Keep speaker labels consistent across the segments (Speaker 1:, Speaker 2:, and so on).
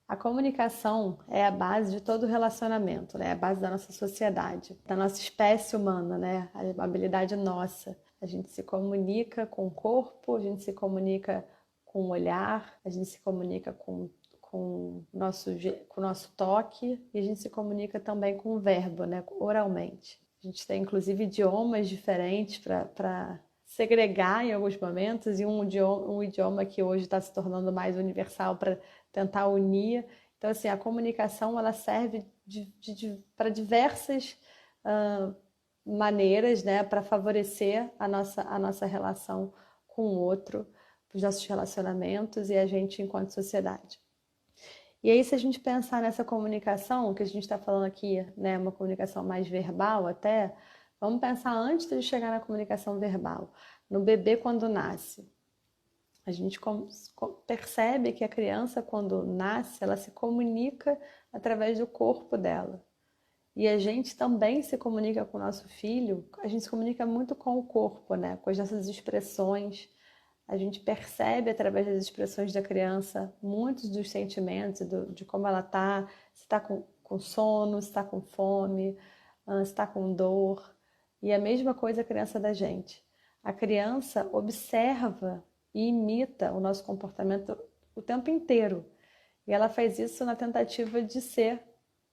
Speaker 1: A comunicação é a base de todo relacionamento, né? É a base da nossa sociedade, da nossa espécie humana, né? A habilidade nossa. A gente se comunica com o corpo, a gente se comunica com o olhar, a gente se comunica com o nosso toque e a gente se comunica também com o verbo, né? Oralmente. A gente tem inclusive idiomas diferentes para segregar em alguns momentos e um idioma que hoje está se tornando mais universal para tentar unir. Então, assim, a comunicação ela serve para diversas maneiras, né, para favorecer a nossa relação com o outro, os nossos relacionamentos e a gente enquanto sociedade. E aí, se a gente pensar nessa comunicação, que a gente está falando aqui, né, uma comunicação mais verbal até, vamos pensar antes de chegar na comunicação verbal, no bebê quando nasce. A gente percebe que a criança, quando nasce, ela se comunica através do corpo dela. E a gente também se comunica com o nosso filho, a gente se comunica muito com o corpo, né? Com as nossas expressões. A gente percebe através das expressões da criança muitos dos sentimentos, de como ela está, se está com sono, se está com fome, se está com dor. E a mesma coisa a criança da gente. A criança observa e imita o nosso comportamento o tempo inteiro. E ela faz isso na tentativa de ser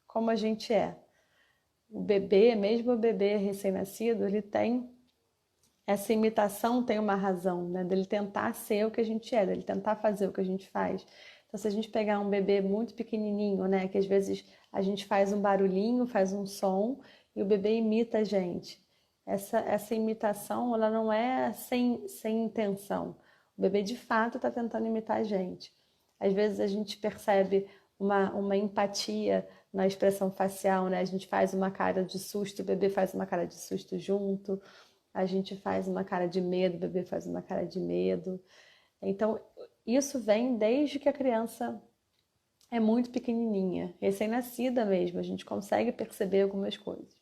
Speaker 1: como a gente é. O bebê, mesmo o bebê recém-nascido, ele tem essa imitação, tem uma razão, né? Dele tentar ser o que a gente é, dele tentar fazer o que a gente faz. Então, se a gente pegar um bebê muito pequenininho, né? Que às vezes a gente faz um barulhinho, faz um som e o bebê imita a gente. Essa imitação, ela não é sem intenção. O bebê, de fato, está tentando imitar a gente. Às vezes a gente percebe uma empatia na expressão facial, né? A gente faz uma cara de susto, o bebê faz uma cara de susto junto. A gente faz uma cara de medo, o bebê faz uma cara de medo. Então, isso vem desde que a criança é muito pequenininha, recém-nascida mesmo, a gente consegue perceber algumas coisas.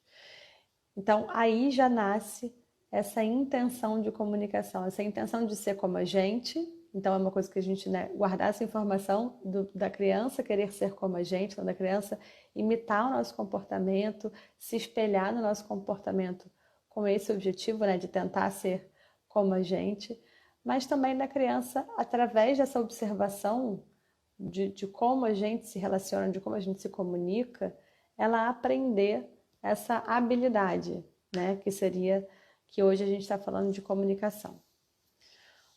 Speaker 1: Então, aí já nasce essa intenção de comunicação, essa intenção de ser como a gente. Então, é uma coisa que a gente, né, guardar essa informação da criança querer ser como a gente, da criança imitar o nosso comportamento, se espelhar no nosso comportamento com esse objetivo, né, de tentar ser como a gente, mas também da criança, através dessa observação de como a gente se relaciona, de como a gente se comunica, ela aprender essa habilidade, né, que hoje a gente está falando de comunicação.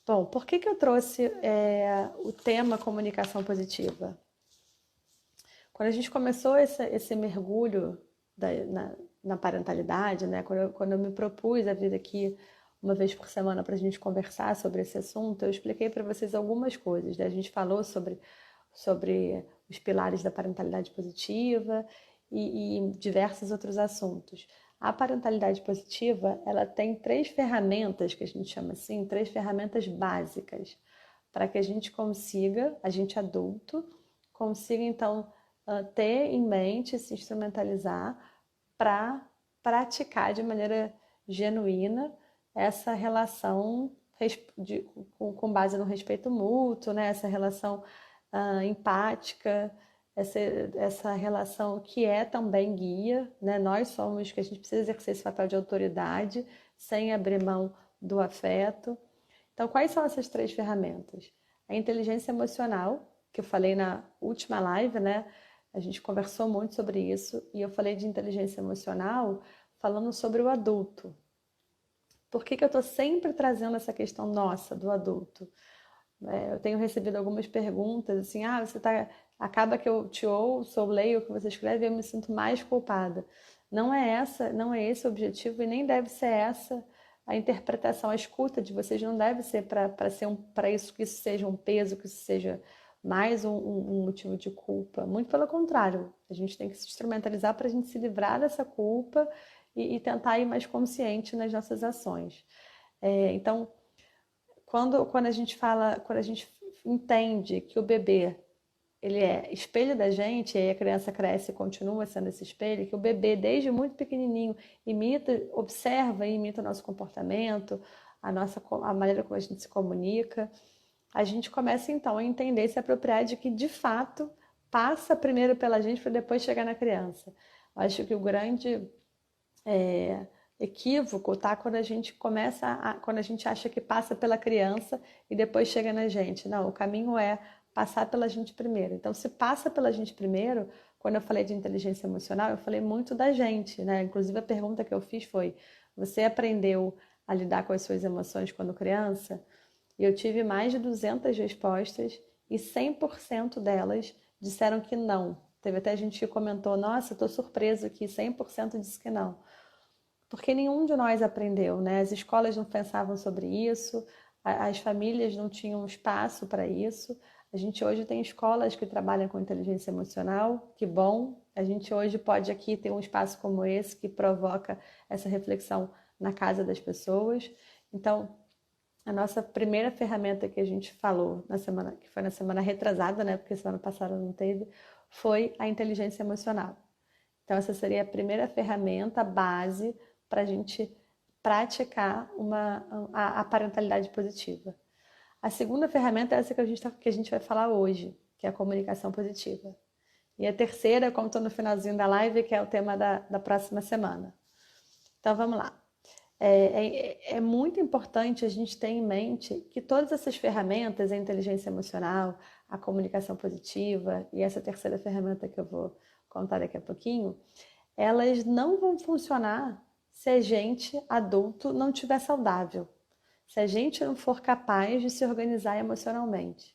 Speaker 1: Bom, por que eu trouxe o tema comunicação positiva? Quando a gente começou esse mergulho na parentalidade, né? Quando eu me propus a vir aqui uma vez por semana para a gente conversar sobre esse assunto, eu expliquei para vocês algumas coisas, né? A gente falou sobre os pilares da parentalidade positiva e diversos outros assuntos. A parentalidade positiva, ela tem 3 ferramentas, que a gente chama assim, 3 ferramentas básicas, para que a gente consiga, a gente adulto, consiga então ter em mente, se instrumentalizar para praticar de maneira genuína essa relação com base no respeito mútuo, né? Essa relação empática, essa relação que é também guia, né? Nós somos, que a gente precisa exercer esse papel de autoridade sem abrir mão do afeto. Então, quais são essas 3 ferramentas? A inteligência emocional, que eu falei na última live, né? A gente conversou muito sobre isso e eu falei de inteligência emocional falando sobre o adulto. Por que eu estou sempre trazendo essa questão nossa, do adulto? Eu tenho recebido algumas perguntas assim, acaba que eu te ouço ou leio o que você escreve e eu me sinto mais culpada. Não é esse o objetivo e nem deve ser essa a interpretação, a escuta de vocês não deve ser para isso que isso seja um peso, que isso seja mais um motivo de culpa. Muito pelo contrário, a gente tem que se instrumentalizar para a gente se livrar dessa culpa e tentar ir mais consciente nas nossas ações. Então, quando a gente entende que o bebê ele é espelho da gente, e aí a criança cresce e continua sendo esse espelho, que o bebê, desde muito pequenininho, observa e imita o nosso comportamento, a maneira como a gente se comunica, a gente começa então a entender e se apropriar de que, de fato, passa primeiro pela gente para depois chegar na criança. Eu acho que o grande equívoco tá quando a gente quando a gente acha que passa pela criança e depois chega na gente. Não, o caminho é passar pela gente primeiro. Então, se passa pela gente primeiro, quando eu falei de inteligência emocional, eu falei muito da gente, né? Inclusive, a pergunta que eu fiz foi: você aprendeu a lidar com as suas emoções quando criança? E eu tive mais de 200 respostas e 100% delas disseram que não. Teve até gente que comentou: nossa, estou surpreso que 100% disse que não. Porque nenhum de nós aprendeu, né? As escolas não pensavam sobre isso, as famílias não tinham espaço para isso. A gente hoje tem escolas que trabalham com inteligência emocional, que bom. A gente hoje pode aqui ter um espaço como esse que provoca essa reflexão na casa das pessoas. Então, a nossa primeira ferramenta que a gente falou na semana, que foi na semana retrasada, né? Porque semana passada não teve, foi a inteligência emocional. Então, essa seria a primeira ferramenta, a base para a gente praticar a parentalidade positiva. A segunda ferramenta é essa que a gente vai falar hoje, que é a comunicação positiva. E a terceira, como estou no finalzinho da live, que é o tema da próxima semana. Então, vamos lá. É muito importante a gente ter em mente que todas essas ferramentas, a inteligência emocional, a comunicação positiva e essa terceira ferramenta que eu vou contar daqui a pouquinho, elas não vão funcionar se a gente, adulto, não estiver saudável. Se a gente não for capaz de se organizar emocionalmente.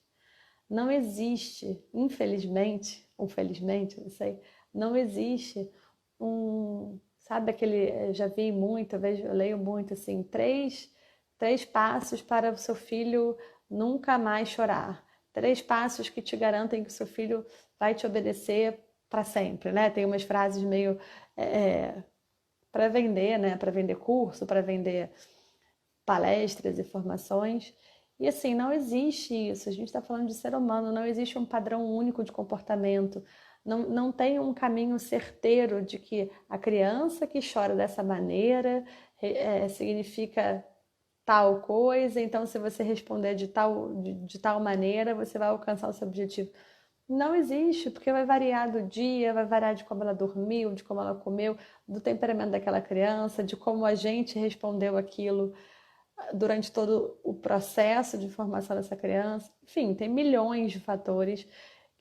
Speaker 1: Não existe, infelizmente, ou felizmente, não sei, não existe sabe aquele, já vi muito, eu leio muito assim, três passos para o seu filho nunca mais chorar. 3 passos que te garantem que o seu filho vai te obedecer para sempre, né? Tem umas frases meio para vender, né? Para vender curso, para vender palestras e formações. E assim, não existe isso. A gente está falando de ser humano, não existe um padrão único de comportamento. Não tem um caminho certeiro de que a criança que chora dessa maneira significa tal coisa, então se você responder de tal maneira, você vai alcançar o seu objetivo. Não existe, porque vai variar do dia, vai variar de como ela dormiu, de como ela comeu, do temperamento daquela criança, de como a gente respondeu aquilo durante todo o processo de formação dessa criança. Enfim, tem milhões de fatores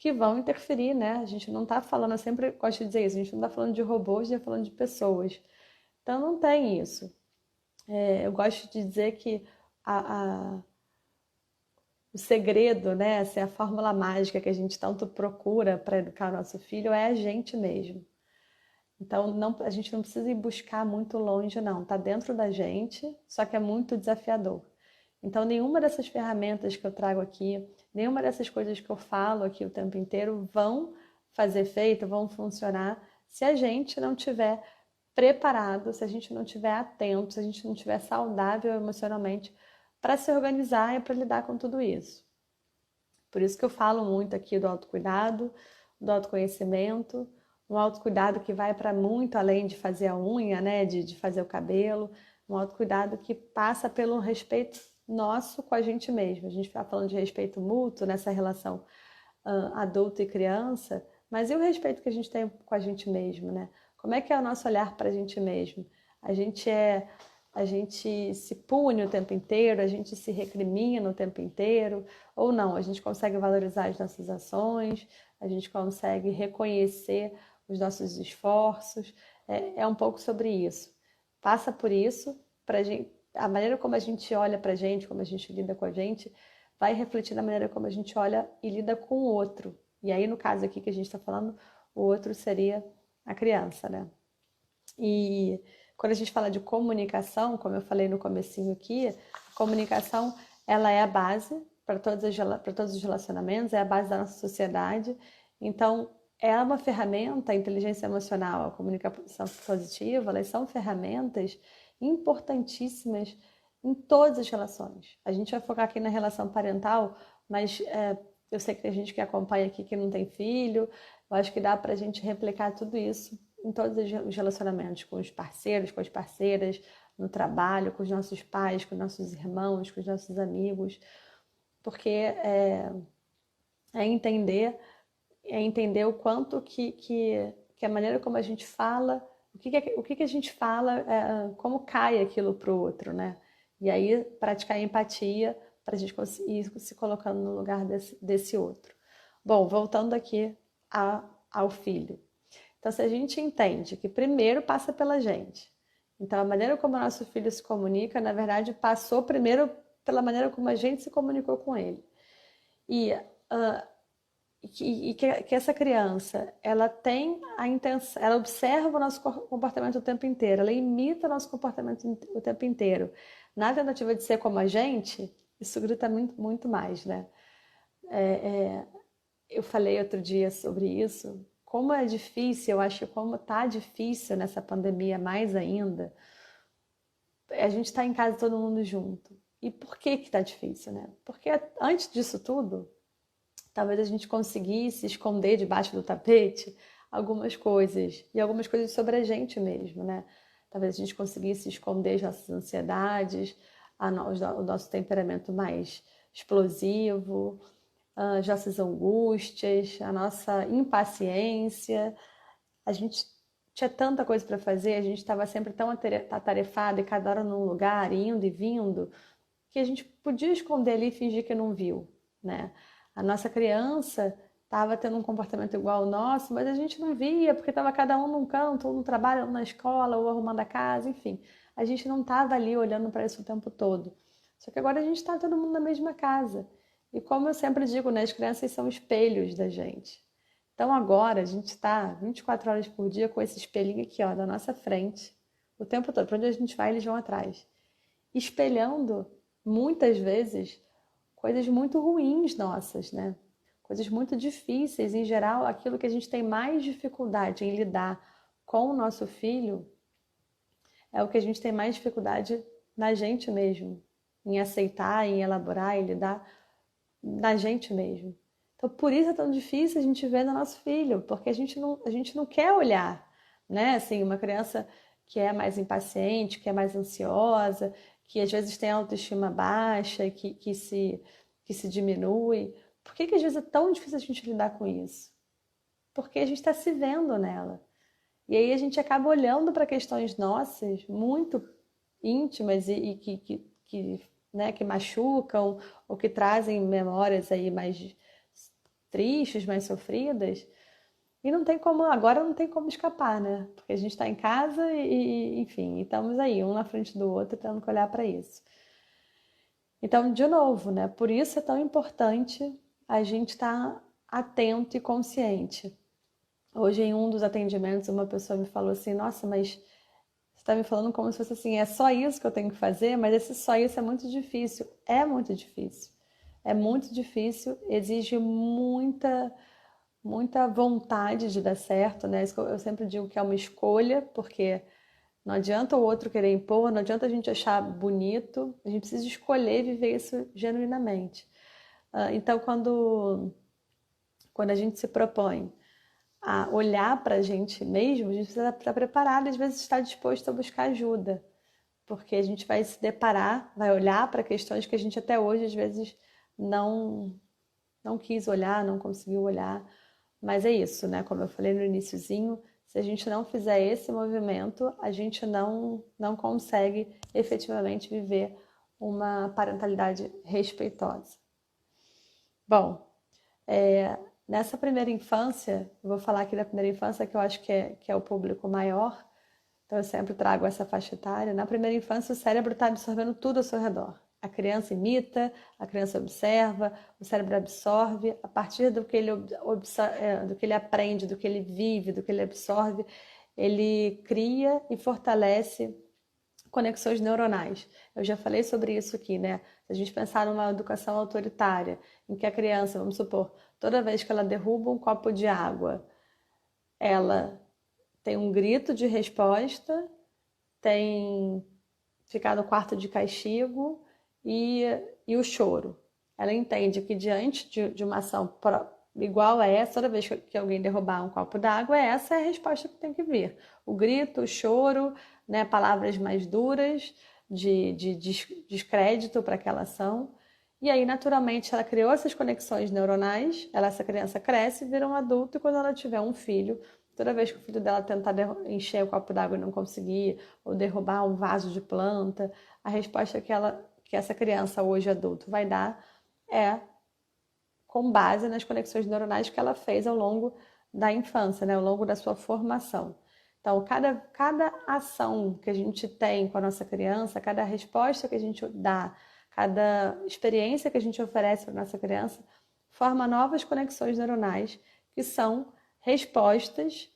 Speaker 1: que vão interferir, né? A gente não está falando, eu sempre gosto de dizer isso, a gente não está falando de robôs, a gente está falando de pessoas. Então não tem isso. Eu gosto de dizer que o segredo, né, assim, a fórmula mágica que a gente tanto procura para educar o nosso filho é a gente mesmo. Então, a gente não precisa ir buscar muito longe, não. Está dentro da gente, só que é muito desafiador. Então, nenhuma dessas ferramentas que eu trago aqui, nenhuma dessas coisas que eu falo aqui o tempo inteiro vão fazer efeito, vão funcionar se a gente não tiver preparado, se a gente não tiver atento, se a gente não tiver saudável emocionalmente para se organizar e para lidar com tudo isso. Por isso que eu falo muito aqui do autocuidado, do autoconhecimento, um autocuidado que vai para muito além de fazer a unha, né, de fazer o cabelo, um autocuidado que passa pelo respeito nosso com a gente mesmo. A gente está falando de respeito mútuo nessa relação adulto e criança, mas e o respeito que a gente tem com a gente mesmo, né? Como é que é o nosso olhar para a gente mesmo? A gente se pune o tempo inteiro, a gente se recrimina o tempo inteiro, ou não, a gente consegue valorizar as nossas ações, a gente consegue reconhecer os nossos esforços, é um pouco sobre isso. Passa por isso, a maneira como a gente olha para a gente, como a gente lida com a gente, vai refletir na maneira como a gente olha e lida com o outro. E aí, no caso aqui que a gente está falando, o outro seria a criança, né? E quando a gente fala de comunicação, como eu falei no comecinho aqui, a comunicação ela é a base para todos os relacionamentos, é a base da nossa sociedade. Então, é uma ferramenta, a inteligência emocional, a comunicação positiva, elas são ferramentas importantíssimas em todas as relações. A gente vai focar aqui na relação parental, mas eu sei que tem gente que acompanha aqui que não tem filho, eu acho que dá para a gente replicar tudo isso em todos os relacionamentos, com os parceiros, com as parceiras, no trabalho, com os nossos pais, com os nossos irmãos, com os nossos amigos, porque é entender é entender o quanto que a maneira como a gente fala, o que a gente fala, como cai aquilo para o outro, né? E aí praticar empatia para a gente conseguir se colocando no lugar desse outro. Bom, voltando aqui ao filho. Então, se a gente entende que primeiro passa pela gente, então a maneira como o nosso filho se comunica, na verdade, passou primeiro pela maneira como a gente se comunicou com ele. E que essa criança, ela tem a intenção, ela observa o nosso comportamento o tempo inteiro, ela imita o nosso comportamento o tempo inteiro. Na tentativa de ser como a gente, isso grita muito, muito mais, né? Eu falei outro dia sobre isso, como é difícil, eu acho que como tá difícil nessa pandemia mais ainda, a gente tá em casa todo mundo junto. E por que tá difícil, né? Porque antes disso tudo, talvez a gente conseguisse esconder debaixo do tapete algumas coisas, e algumas coisas sobre a gente mesmo, né? Talvez a gente conseguisse esconder as nossas ansiedades, o nosso temperamento mais explosivo, as nossas angústias, a nossa impaciência. A gente tinha tanta coisa para fazer, a gente estava sempre tão atarefado e cada hora num lugar, indo e vindo, que a gente podia esconder ali e fingir que não viu, né? A nossa criança estava tendo um comportamento igual ao nosso, mas a gente não via, porque estava cada um num canto, ou no trabalho, ou na escola, ou arrumando a casa, enfim. A gente não estava ali olhando para isso o tempo todo. Só que agora a gente está todo mundo na mesma casa. E como eu sempre digo, né, as crianças são espelhos da gente. Então agora a gente está 24 horas por dia com esse espelhinho aqui, ó, da nossa frente, o tempo todo. Para onde a gente vai, eles vão atrás. Espelhando, muitas vezes, coisas muito ruins nossas, né? Coisas muito difíceis. Em geral, aquilo que a gente tem mais dificuldade em lidar com o nosso filho é o que a gente tem mais dificuldade na gente mesmo, em aceitar, em elaborar, em lidar na gente mesmo. Então, por isso é tão difícil a gente ver no nosso filho, porque a gente não quer olhar, né? Assim, uma criança que é mais impaciente, que é mais ansiosa, que às vezes tem autoestima baixa, que se diminui. Por que às vezes é tão difícil a gente lidar com isso? Porque a gente está se vendo nela. E aí a gente acaba olhando para questões nossas muito íntimas e né, que machucam ou que trazem memórias aí mais tristes, mais sofridas. E não tem como, agora não tem como escapar, né? Porque a gente está em casa enfim, estamos aí, um na frente do outro, tendo que olhar para isso. Então, de novo, né? Por isso é tão importante a gente estar atento e consciente. Hoje, em um dos atendimentos, uma pessoa me falou assim: Nossa, mas você está me falando como se fosse assim, é só isso que eu tenho que fazer, mas esse só isso é muito difícil. É muito difícil. É muito difícil, exige muita vontade de dar certo, né? Eu sempre digo que é uma escolha, porque não adianta o outro querer impor, não adianta a gente achar bonito, a gente precisa escolher viver isso genuinamente. Então, quando a gente se propõe a olhar para a gente mesmo, a gente precisa estar preparado e às vezes estar disposto a buscar ajuda, porque a gente vai se deparar, vai olhar para questões que a gente até hoje às vezes não quis olhar, não conseguiu olhar, mas é isso, né? Como eu falei no iniciozinho, se a gente não fizer esse movimento, a gente não consegue efetivamente viver uma parentalidade respeitosa. Bom, nessa primeira infância, eu vou falar aqui da primeira infância, que eu acho que é o público maior, então eu sempre trago essa faixa etária. Na primeira infância, o cérebro está absorvendo tudo ao seu redor. A criança imita, a criança observa, o cérebro absorve. A partir do que ele aprende, do que ele vive, do que ele absorve, ele cria e fortalece conexões neuronais. Eu já falei sobre isso aqui, né? Se a gente pensar numa educação autoritária, em que a criança, vamos supor, toda vez que ela derruba um copo de água, ela tem um grito de resposta, tem ficar no quarto de castigo e o choro. Ela entende que diante de uma ação igual a essa, toda vez que alguém derrubar um copo d'água, essa é a resposta que tem que vir. O grito, o choro, né, palavras mais duras de descrédito para aquela ação. E aí, naturalmente, ela criou essas conexões neuronais, essa criança cresce, vira um adulto, e quando ela tiver um filho, toda vez que o filho dela tentar encher o copo d'água e não conseguir, ou derrubar um vaso de planta, a resposta que essa criança, hoje adulto, vai dar é com base nas conexões neuronais que ela fez ao longo da infância, né? Ao longo da sua formação. Então, cada ação que a gente tem com a nossa criança, cada resposta que a gente dá, cada experiência que a gente oferece para a nossa criança, forma novas conexões neuronais que são respostas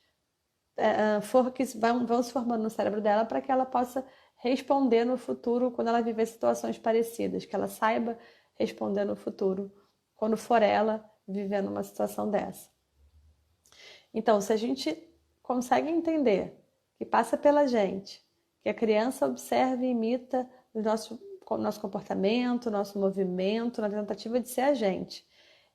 Speaker 1: que vão se formando no cérebro dela para que ela possa responder no futuro quando ela viver situações parecidas, que ela saiba responder no futuro quando for ela vivendo uma situação dessa. Então, se a gente consegue entender que passa pela gente, que a criança observa e imita o nosso comportamento, o nosso movimento, na tentativa de ser a gente,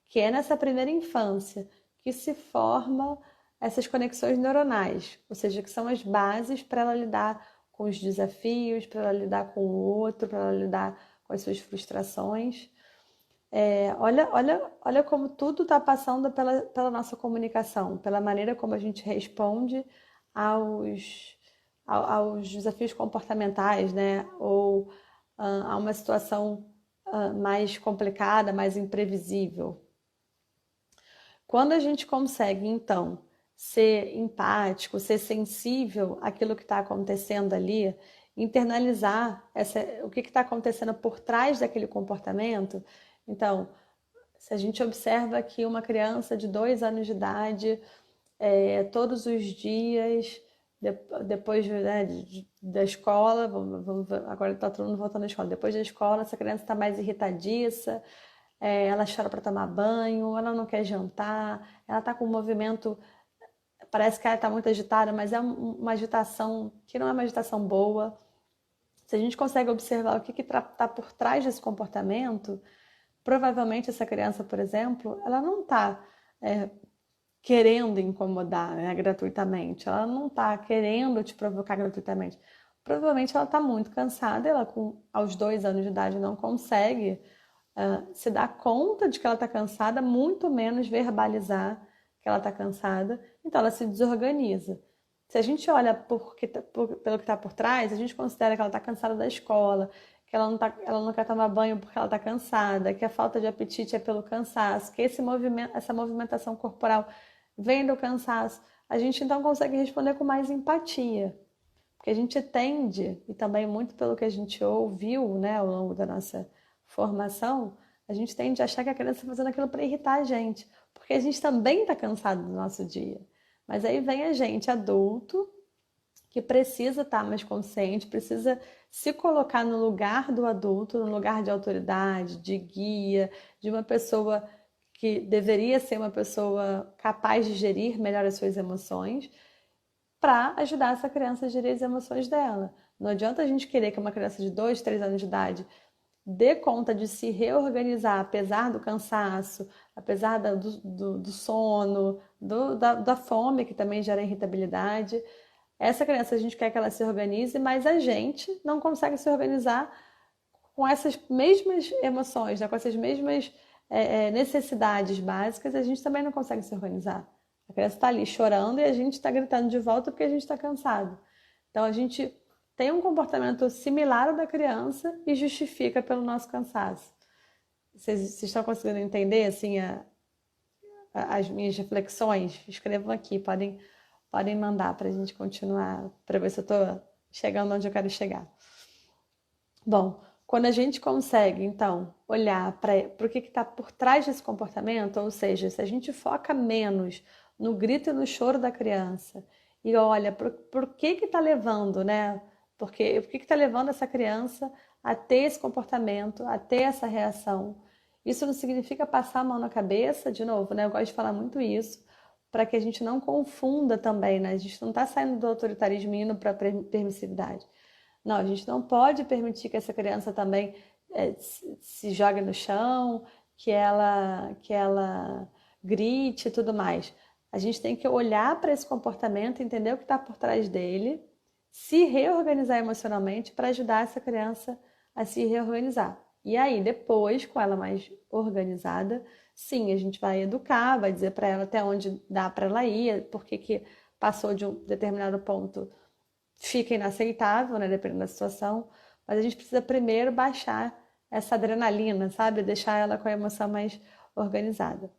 Speaker 1: que é nessa primeira infância que se forma essas conexões neuronais, ou seja, que são as bases para ela lidar com os desafios, para ela lidar com o outro, para ela lidar com as suas frustrações. Olha como tudo está passando pela nossa comunicação, pela maneira como a gente responde aos desafios comportamentais, né? Ou a uma situação mais complicada, mais imprevisível. Quando a gente consegue, então, ser empático, ser sensível àquilo que está acontecendo ali, internalizar o que está acontecendo por trás daquele comportamento. Então, se a gente observa que uma criança de 2 anos de idade, todos os dias, depois né, da escola, agora está todo mundo voltando à escola, depois da escola, essa criança está mais irritadiça, ela chora para tomar banho, ela não quer jantar, ela está com um movimento, parece que ela está muito agitada, mas é uma agitação que não é uma agitação boa. Se a gente consegue observar o que está por trás desse comportamento, provavelmente essa criança, por exemplo, ela não está querendo incomodar, né, gratuitamente, ela não está querendo te provocar gratuitamente. Provavelmente ela está muito cansada, ela aos 2 anos de idade não consegue se dar conta de que ela está cansada, muito menos verbalizar que ela está cansada, então ela se desorganiza. Se a gente olha pelo que está por trás, a gente considera que ela está cansada da escola, que ela não quer tomar banho porque ela está cansada, que a falta de apetite é pelo cansaço, que essa movimentação corporal vem do cansaço. A gente então consegue responder com mais empatia, porque a gente tende, e também muito pelo que a gente ouviu, né, ao longo da nossa formação, a gente tende a achar que a criança está fazendo aquilo para irritar a gente, porque a gente também está cansado do nosso dia. Mas aí vem a gente, adulto, que precisa estar mais consciente, precisa se colocar no lugar do adulto, no lugar de autoridade, de guia, de uma pessoa que deveria ser uma pessoa capaz de gerir melhor as suas emoções, para ajudar essa criança a gerir as emoções dela. Não adianta a gente querer que uma criança de 2, 3 anos de idade dê conta de se reorganizar, apesar do cansaço, apesar do sono, da fome, que também gera irritabilidade. Essa criança a gente quer que ela se organize, mas a gente não consegue se organizar com essas mesmas emoções, né? Com essas mesmas necessidades básicas, a gente também não consegue se organizar. A criança está ali chorando e a gente está gritando de volta porque a gente está cansado. Então a gente tem um comportamento similar ao da criança e justifica pelo nosso cansaço. Vocês estão conseguindo entender assim as minhas reflexões? Escrevam aqui, podem mandar para a gente continuar, para ver se eu estou chegando onde eu quero chegar. Bom, quando a gente consegue, então, olhar para o que está por trás desse comportamento, ou seja, se a gente foca menos no grito e no choro da criança e olha por que está levando, né? Por que está levando essa criança a ter esse comportamento, a ter essa reação? Isso não significa passar a mão na cabeça, de novo, né? Eu gosto de falar muito isso, para que a gente não confunda também, né? A gente não está saindo do autoritarismo e indo para a permissividade. Não, a gente não pode permitir que essa criança também se jogue no chão, que ela grite e tudo mais. A gente tem que olhar para esse comportamento, entender o que está por trás dele, se reorganizar emocionalmente para ajudar essa criança a se reorganizar. E aí, depois, com ela mais organizada, sim, a gente vai educar, vai dizer para ela até onde dá para ela ir, porque que passou de um determinado ponto fica inaceitável, né, dependendo da situação, mas a gente precisa primeiro baixar essa adrenalina, sabe? Deixar ela com a emoção mais organizada.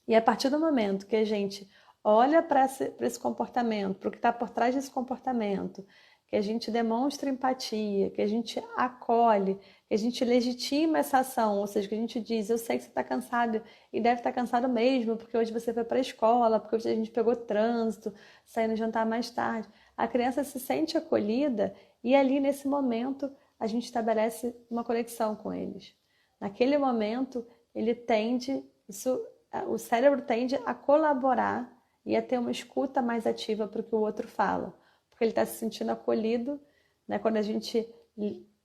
Speaker 1: E a partir do momento que a gente olha para esse comportamento, para o que está por trás desse comportamento, que a gente demonstra empatia, que a gente acolhe, que a gente legitima essa ação, ou seja, que a gente diz, eu sei que você está cansado e deve estar cansado mesmo, porque hoje você foi para a escola, porque hoje a gente pegou trânsito, saindo jantar mais tarde. A criança se sente acolhida e ali nesse momento a gente estabelece uma conexão com eles. Naquele momento ele tende, o cérebro tende a colaborar e a ter uma escuta mais ativa para o que o outro fala, porque ele está se sentindo acolhido, né? Quando a gente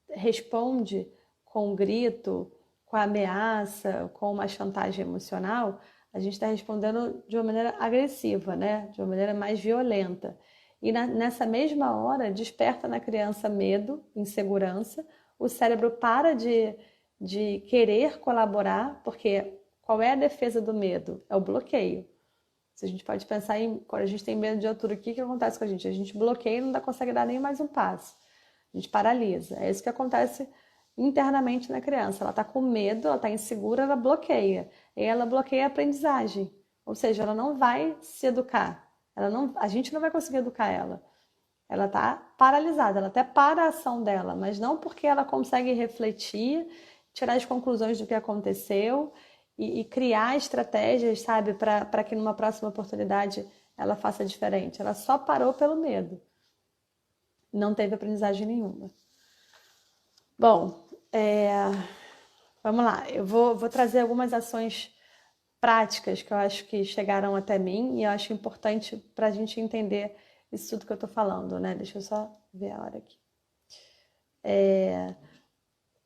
Speaker 1: responde com um grito, com a ameaça, com uma chantagem emocional, a gente está respondendo de uma maneira agressiva, né? De uma maneira mais violenta. E nessa mesma hora desperta na criança medo, insegurança, o cérebro para de querer colaborar, porque qual é a defesa do medo? É o bloqueio. Se a gente pode pensar em quando a gente tem medo de altura, o que acontece com a gente? A gente bloqueia e não consegue dar nem mais um passo. A gente paralisa. É isso que acontece internamente na criança. Ela está com medo, ela está insegura, ela bloqueia. E ela bloqueia a aprendizagem. Ou seja, ela não vai se educar. A gente não vai conseguir educar ela. Ela está paralisada, ela até para a ação dela, mas não porque ela consegue refletir, tirar as conclusões do que aconteceu e criar estratégias, sabe, para que numa próxima oportunidade ela faça diferente. Ela só parou pelo medo. Não teve aprendizagem nenhuma. Bom, vamos lá. Eu vou trazer algumas ações práticas que eu acho que chegaram até mim e eu acho importante para a gente entender isso tudo que eu estou falando, né? Deixa eu só ver a hora aqui.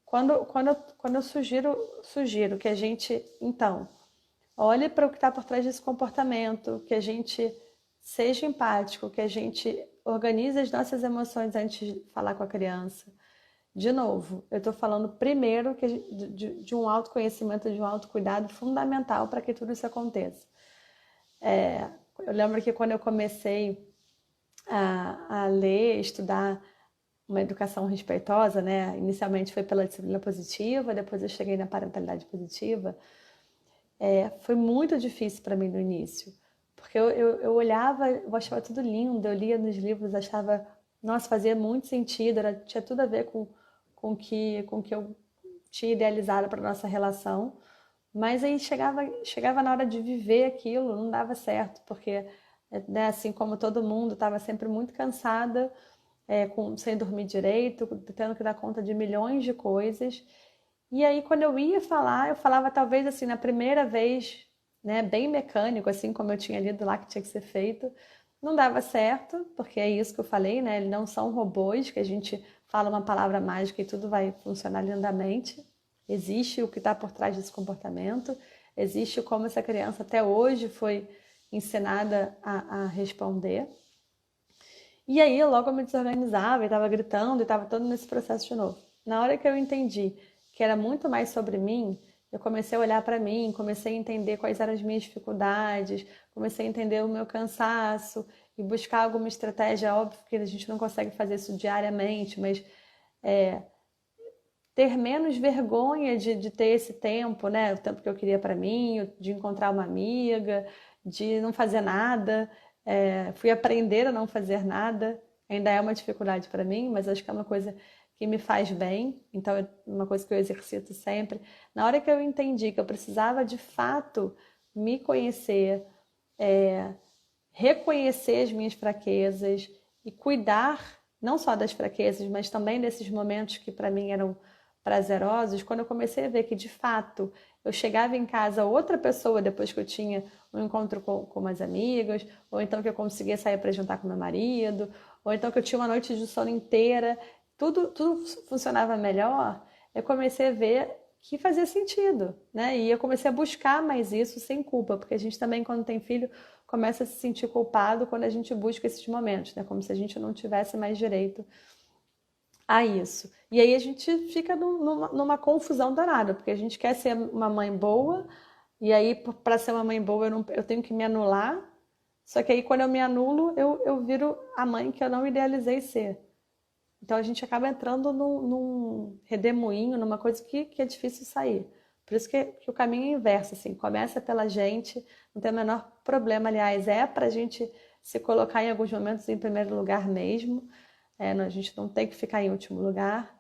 Speaker 1: Quando eu sugiro que a gente, então, olhe para o que está por trás desse comportamento, que a gente seja empático, que a gente organize as nossas emoções antes de falar com a criança. De novo, eu estou falando primeiro de um autoconhecimento, de um autocuidado fundamental para que tudo isso aconteça. Eu lembro que quando eu comecei a ler, estudar uma educação respeitosa, né? Inicialmente foi pela disciplina positiva, depois eu cheguei na parentalidade positiva. Foi muito difícil para mim no início, porque eu olhava, eu achava tudo lindo, eu lia nos livros, achava, nossa, fazia muito sentido, tinha tudo a ver com o que eu tinha idealizado para nossa relação, mas aí chegava na hora de viver aquilo, não dava certo, porque, né, assim como todo mundo, estava sempre muito cansada, sem dormir direito, tendo que dar conta de milhões de coisas. E aí, quando eu ia falar, eu falava talvez assim, na primeira vez, né, bem mecânico, assim como eu tinha lido lá que tinha que ser feito. Não dava certo, porque é isso que eu falei, né? Eles não são robôs, que a gente fala uma palavra mágica e tudo vai funcionar lindamente. Existe o que está por trás desse comportamento, existe como essa criança até hoje foi ensinada a responder. E aí logo eu me desorganizava e estava gritando e estava todo nesse processo de novo. Na hora que eu entendi que era muito mais sobre mim, eu comecei a olhar para mim, comecei a entender quais eram as minhas dificuldades, comecei a entender o meu cansaço e buscar alguma estratégia. Óbvio que a gente não consegue fazer isso diariamente, mas ter menos vergonha de ter esse tempo, né? O tempo que eu queria para mim, de encontrar uma amiga, de não fazer nada. Fui aprender a não fazer nada. Ainda é uma dificuldade para mim, mas acho que é uma coisa que me faz bem. Então, é uma coisa que eu exercito sempre. Na hora que eu entendi que eu precisava de fato me conhecer, reconhecer as minhas fraquezas e cuidar não só das fraquezas, mas também desses momentos que para mim eram prazerosos, quando eu comecei a ver que de fato eu chegava em casa outra pessoa depois que eu tinha um encontro com umas amigas, ou então que eu conseguia sair para jantar com meu marido, ou então que eu tinha uma noite de sono inteira, tudo funcionava melhor, eu comecei a ver que fazia sentido, né? E eu comecei a buscar mais isso sem culpa, porque a gente também, quando tem filho, começa a se sentir culpado quando a gente busca esses momentos, né? Como se a gente não tivesse mais direito a isso. E aí a gente fica numa confusão danada, porque a gente quer ser uma mãe boa, e aí para ser uma mãe boa eu tenho que me anular, só que aí quando eu me anulo, eu viro a mãe que eu não idealizei ser. Então a gente acaba entrando num redemoinho, numa coisa que é difícil sair. Por isso que o caminho é inverso, assim, começa pela gente, não tem o menor problema, aliás, é para a gente se colocar em alguns momentos em primeiro lugar mesmo, a gente não tem que ficar em último lugar.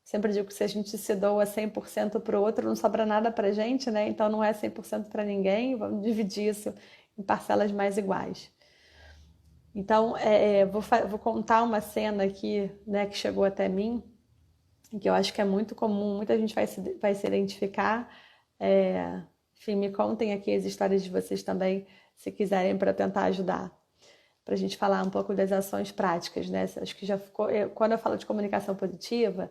Speaker 1: Sempre digo que se a gente se doa 100% para o outro, não sobra nada para a gente, né? Então não é 100% para ninguém, vamos dividir isso em parcelas mais iguais. Então, vou contar uma cena aqui, né, que chegou até mim, que eu acho que é muito comum, muita gente vai se identificar. Enfim, me contem aqui as histórias de vocês também, se quiserem, para tentar ajudar. Para a gente falar um pouco das ações práticas, né? Acho que já ficou. Quando eu falo de comunicação positiva,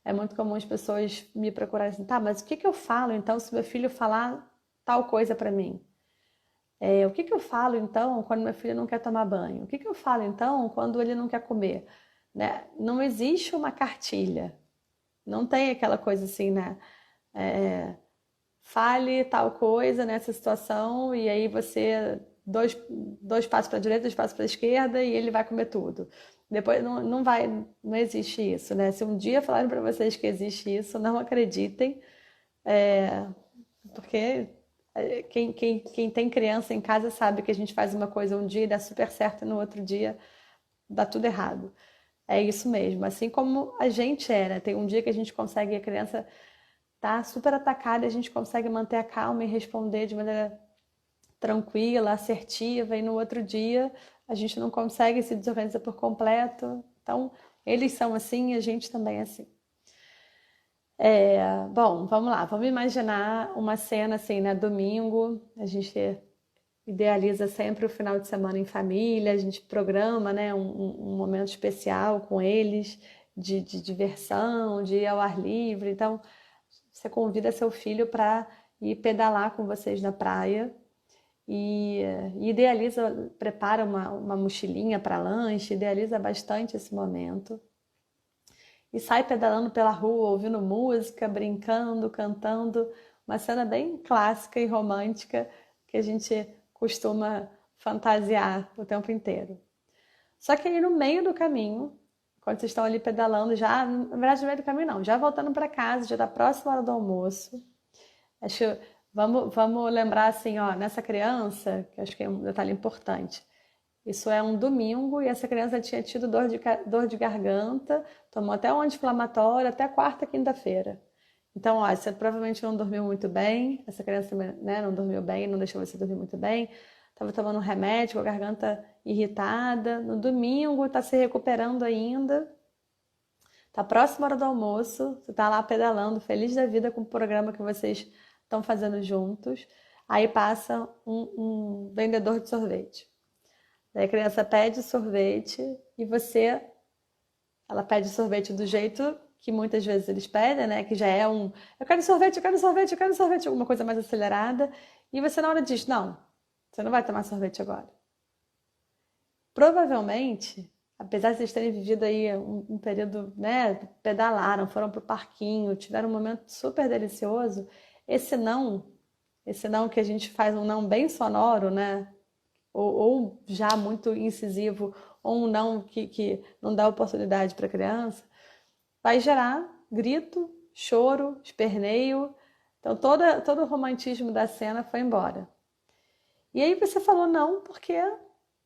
Speaker 1: é muito comum as pessoas me procurarem assim, tá, mas o que eu falo então se meu filho falar tal coisa para mim? O que eu falo então quando meu filho não quer tomar banho? O que eu falo então quando ele não quer comer? Né? Não existe uma cartilha, não tem aquela coisa assim, né? Fale tal coisa nessa situação e aí você dois passos para a direita, 2 passos para a esquerda e ele vai comer tudo. Depois não existe isso, né? Se um dia falarem para vocês que existe isso, não acreditem, porque quem tem criança em casa sabe que a gente faz uma coisa um dia e dá super certo e no outro dia dá tudo errado. É isso mesmo, assim como a gente era. Tem um dia que a gente consegue, a criança tá super atacada, a gente consegue manter a calma e responder de maneira tranquila, assertiva, e no outro dia a gente não consegue se desorganizar por completo. Então, eles são assim e a gente também é assim. Bom, vamos lá, vamos imaginar uma cena assim, né? Domingo, a gente idealiza sempre o final de semana em família, a gente programa, né, um momento especial com eles, de diversão, de ir ao ar livre. Então, você convida seu filho para ir pedalar com vocês na praia e idealiza, prepara uma mochilinha para lanche, idealiza bastante esse momento. E sai pedalando pela rua, ouvindo música, brincando, cantando, uma cena bem clássica e romântica que a gente costuma fantasiar o tempo inteiro. Só que aí no meio do caminho, quando vocês estão ali pedalando, já, na verdade no meio do caminho não, já voltando para casa, já da próxima hora do almoço, acho, vamos lembrar assim, ó, nessa criança, que acho que é um detalhe importante, isso é um domingo e essa criança tinha tido dor de garganta, tomou até um anti-inflamatório até quarta, quinta-feira. Então, ó, você provavelmente não dormiu muito bem, essa criança, né, não dormiu bem, não deixou você dormir muito bem, estava tomando um remédio com a garganta irritada. No domingo, está se recuperando ainda, está próxima hora do almoço, você está lá pedalando, feliz da vida com o programa que vocês estão fazendo juntos. Aí passa um vendedor de sorvete. Daí a criança pede sorvete e ela pede sorvete do jeito que muitas vezes eles pedem, né? Que já é eu quero sorvete, eu quero sorvete, eu quero sorvete, alguma coisa mais acelerada. E você na hora diz, não, você não vai tomar sorvete agora. Provavelmente, apesar de vocês terem vivido aí um período, né? Pedalaram, foram pro parquinho, tiveram um momento super delicioso, esse não que a gente faz um não bem sonoro, né? Ou já muito incisivo, ou um não que não dá oportunidade para a criança, vai gerar grito, choro, esperneio. Então todo o romantismo da cena foi embora. E aí você falou não porque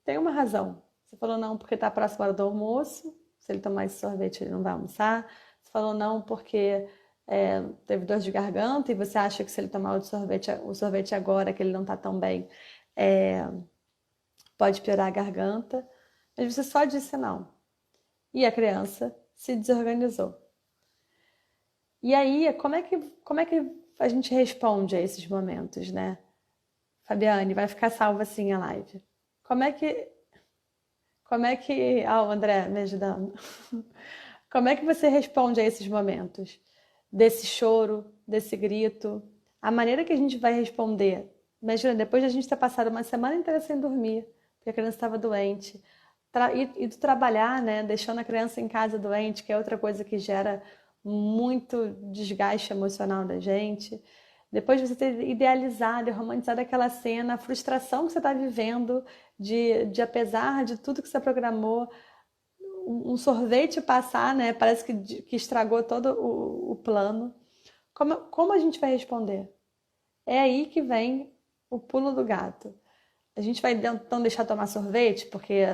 Speaker 1: tem uma razão. Você falou não porque está próximo da hora do almoço, se ele tomar esse sorvete ele não vai almoçar. Você falou não porque teve dor de garganta e você acha que se ele tomar o sorvete agora, que ele não está tão bem, pode piorar a garganta, mas você só disse não. E a criança se desorganizou. E aí, como é que a gente responde a esses momentos, né? Fabiane, vai ficar salva assim a live. Como é que, o André me ajudando. Como é que você responde a esses momentos? Desse choro, desse grito, a maneira que a gente vai responder. Imagina, depois de a gente ter passado uma semana inteira sem dormir, porque a criança estava doente, ido trabalhar, né? Deixando a criança em casa doente, que é outra coisa que gera muito desgaste emocional da gente. Depois de você ter idealizado e romantizado aquela cena, a frustração que você está vivendo, de apesar de tudo que você programou, um sorvete passar, né? Parece que estragou todo o plano. Como a gente vai responder? É aí que vem o pulo do gato. A gente vai então deixar tomar sorvete porque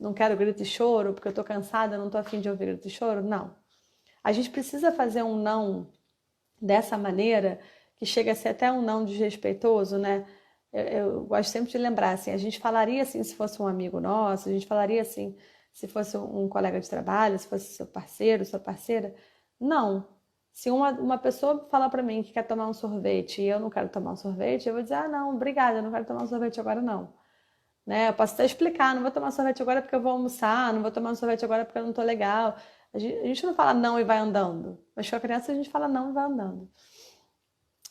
Speaker 1: não quero grito e choro, porque eu tô cansada, não tô afim de ouvir grito e choro? Não. A gente precisa fazer um não dessa maneira, que chega a ser até um não desrespeitoso, né? Eu gosto sempre de lembrar, assim, a gente falaria assim se fosse um amigo nosso, a gente falaria assim se fosse um colega de trabalho, se fosse seu parceiro, sua parceira. Não. Se uma pessoa falar para mim que quer tomar um sorvete e eu não quero tomar um sorvete, eu vou dizer, ah, não, obrigada, eu não quero tomar um sorvete agora não. Né? Eu posso até explicar, não vou tomar sorvete agora porque eu vou almoçar, não vou tomar um sorvete agora porque eu não tô legal. A gente não fala não e vai andando, mas com a criança a gente fala não e vai andando.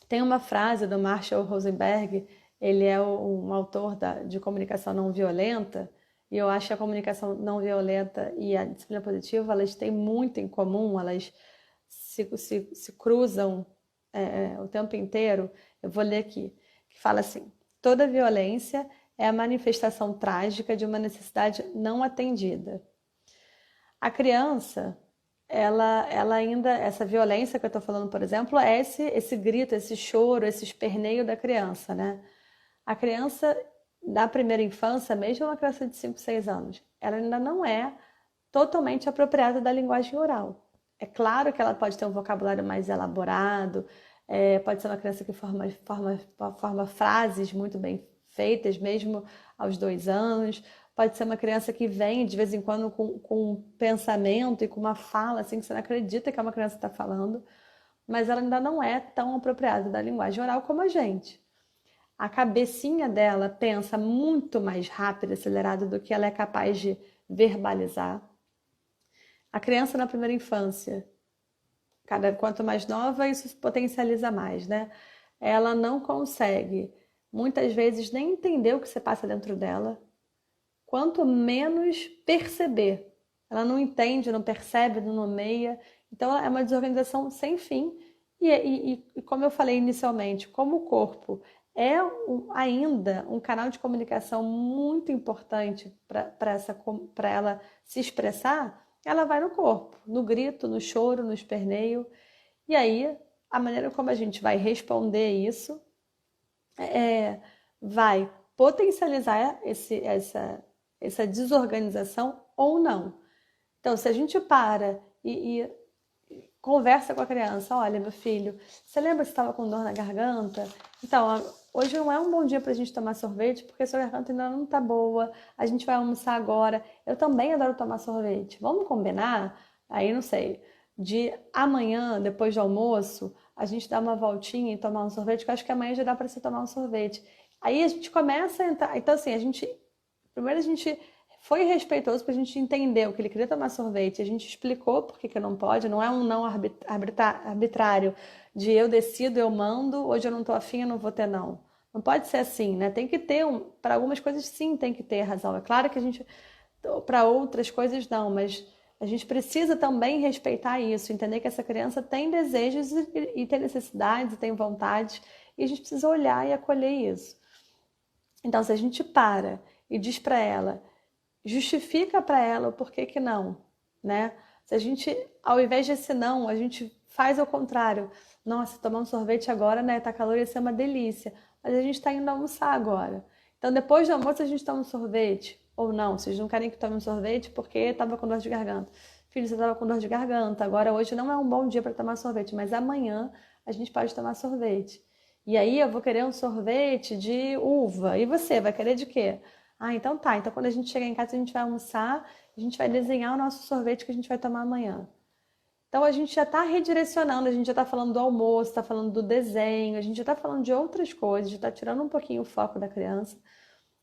Speaker 1: Tem uma frase do Marshall Rosenberg, ele é um autor de comunicação não violenta, e eu acho que a comunicação não violenta e a disciplina positiva, elas têm muito em comum, elas se cruzam o tempo inteiro. Eu vou ler aqui, que fala assim: toda violência é a manifestação trágica de uma necessidade não atendida. A criança, ela ainda, essa violência que eu estou falando, por exemplo, é esse grito, esse choro, esse esperneio da criança, né? A criança da primeira infância, mesmo uma criança de 5, 6 anos, ela ainda não é totalmente apropriada da linguagem oral. É claro que ela pode ter um vocabulário mais elaborado, pode ser uma criança que forma frases muito bem feitas, mesmo aos 2 anos. Pode ser uma criança que vem de vez em quando com um pensamento e com uma fala assim que você não acredita que é uma criança está falando, mas ela ainda não é tão apropriada da linguagem oral como a gente. A cabecinha dela pensa muito mais rápido, acelerado do que ela é capaz de verbalizar. A criança na primeira infância, quanto mais nova, isso se potencializa mais, né? Ela não consegue, muitas vezes, nem entender o que se passa dentro dela, quanto menos perceber. Ela não entende, não percebe, não nomeia. Então, é uma desorganização sem fim. E como eu falei inicialmente, como o corpo é ainda um canal de comunicação muito importante para ela se expressar, ela vai no corpo, no grito, no choro, no esperneio. E aí, a maneira como a gente vai responder isso vai potencializar essa desorganização ou não. Então, se a gente para e conversa com a criança, olha, meu filho, você lembra que você estava com dor na garganta? Então, hoje não é um bom dia para a gente tomar sorvete, porque sua garganta ainda não está boa, a gente vai almoçar agora. Eu também adoro tomar sorvete. Vamos combinar? Aí, não sei, de amanhã, depois do almoço, a gente dá uma voltinha e tomar um sorvete, que eu acho que amanhã já dá para você tomar um sorvete. Aí a gente começa a entrar. Então, assim, primeiro a gente foi respeitoso para a gente entender o que ele queria tomar sorvete. A gente explicou por que não pode, não é um não arbitrário de eu decido, eu mando, hoje eu não estou afim, eu não vou ter não. Não pode ser assim, né? Tem que ter, para algumas coisas sim tem que ter razão. É claro que a gente, para outras coisas não, mas a gente precisa também respeitar isso, entender que essa criança tem desejos e tem necessidades e tem vontades, e a gente precisa olhar e acolher isso. Então, se a gente para e diz para ela, justifica para ela o porquê que não, né? Se a gente, ao invés desse não, a gente faz ao contrário. Nossa, tomar um sorvete agora, né? Tá calor, ia ser uma delícia. Mas a gente tá indo almoçar agora. Então, depois do almoço, a gente toma um sorvete. Ou não, vocês não querem que tome um sorvete porque tava com dor de garganta. Filho, você tava com dor de garganta. Agora, hoje não é um bom dia para tomar sorvete, mas amanhã a gente pode tomar sorvete. E aí eu vou querer um sorvete de uva. E você, vai querer de quê? Ah, então tá. Então quando a gente chegar em casa, a gente vai almoçar, a gente vai desenhar o nosso sorvete que a gente vai tomar amanhã. Então a gente já está redirecionando, a gente já está falando do almoço, está falando do desenho, a gente já está falando de outras coisas, já está tirando um pouquinho o foco da criança.